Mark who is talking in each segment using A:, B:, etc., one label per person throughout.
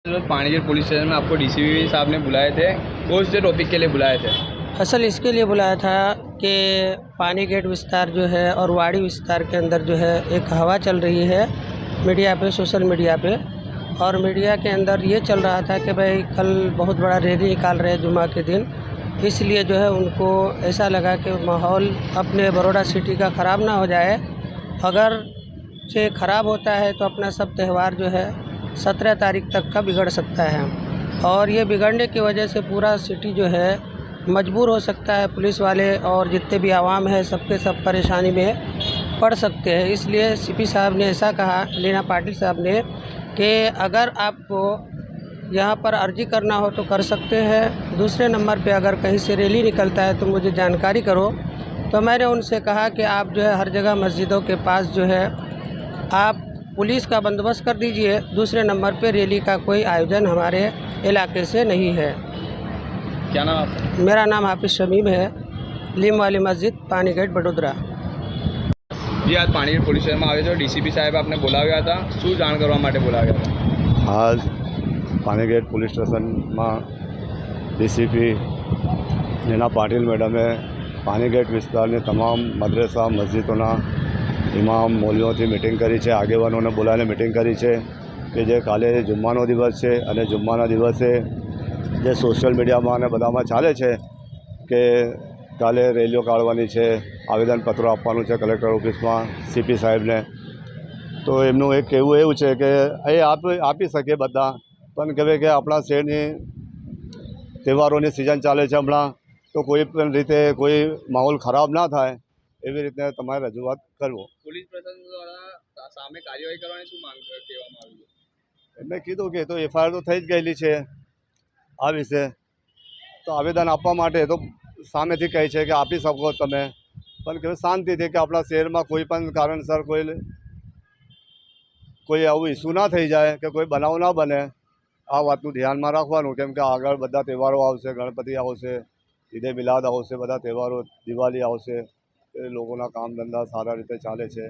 A: Panigarh police station में आपको DCP साहब ने बुलाए थे, कौन से टॉपिक के लिए बुलाए थे?
B: असल इसके लिए बुलाया था कि पानी गेट विस्तार जो है और वाड़ी विस्तार के अंदर जो है एक हवा चल रही है मीडिया पे, सोशल मीडिया पे। और मीडिया के अंदर ये चल रहा था कि भाई कल बहुत बड़ा रैली निकाल रहे हैं जुम्मा के दिन, इसलिए जो है उनको ऐसा लगा कि माहौल अपने बड़ौदा सिटी का ख़राब ना हो जाए। अगर से ख़राब होता है तो अपना सब त्यौहार जो है 17 तारीख तक का बिगड़ सकता है, और ये बिगड़ने की वजह से पूरा सिटी जो है मजबूर हो सकता है। पुलिस वाले और जितने भी आवाम है सबके सब परेशानी में पड़ सकते हैं। इसलिए सीपी साहब ने ऐसा कहा, लीना पाटिल साहब ने, कि अगर आपको यहाँ पर अर्जी करना हो तो कर सकते हैं, दूसरे नंबर पे अगर कहीं से रैली निकलता है तो मुझे जानकारी करो। तो मैंने उनसे कहा कि आप जो है हर जगह मस्जिदों के पास जो है आप पुलिस का बंदोबस्त कर दीजिए, दूसरे नंबर पे रैली का कोई आयोजन हमारे इलाके से नहीं है।
A: क्या नाम आपका?
B: मेरा नाम हाफिज़ शमीम है, लीम वाली मस्जिद, पानीगढ़, बड़ोदरा।
A: जी, आज पानीगढ़ पुलिस स्टेशन में आए थे, डीसीपी साहब आपने बोलाव्या था, શું જાણ કરવા માટે બોલાવ્યા હતા?
C: आज पानीगढ़ पुलिस स्टेशन में डीसीपी लीना पाटिल मैडमे पानीगढ़ विस्तार तमाम मदरसा मस्जिदों इमाम मौलवीओथी मीटिंग करी है। आगेवानोने बोलावीने मीटिंग करी है कि जे काले जुम्मानो दिवस है अने जुम्माना दिवसे जे सोशल मीडिया में बधामां चाले छे कि काले रेलीओ काढवानी छे, आवेदनपत्रों आपवानुं छे कलेक्टर ऑफिस में सीपी साहेब ने। तो एमनुं एक कहेवुं एवुं छे कि ए आपी शके बधा, पण कहे कि अपना शहेरनी तहेवारोनी सीजन चाले छे हमणां, तो कोई पण रीते कोई माहौल खराब ना थाय एवी रीते तमारे रजूआत करवो।
A: पुलिस प्रशासन द्वारा सामे कार्यवाही करवानी શું માંગ કહેવામાં આવી?
C: एमणे कीधुं कि तो एफआईआर तो थई ज गयेली छे आ विषे, तो आवेदन आपवा माटे तो सामेथी कहे छे कि आपी शको तमे, पण के शांतिथी कि अपना शहर में कोई पण कारणसर कोई आवुं इश्यू ना थई जाए कि कोई बनाव ना बने, आ वातनुं ध्यान में राखवानुं। केम के आगळ बधा तहेवारो आवशे, गणपति आवशे, ईदे मिलाद आवशे, बधा तहेवारो, दिवाली आवशे, लोगोना काम धंधा सारा रीते चाले छे,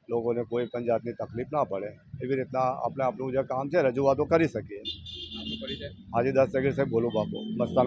C: लोगोने कोई पण जातनी तकलीफ ना पड़े एवी रीतना आपणे आपणुं जे काम छे रजूआतो करी सकीए।
A: આપનો પરિચય?
C: हाजी 10 सेकंड से बोलू बापू मस्तान।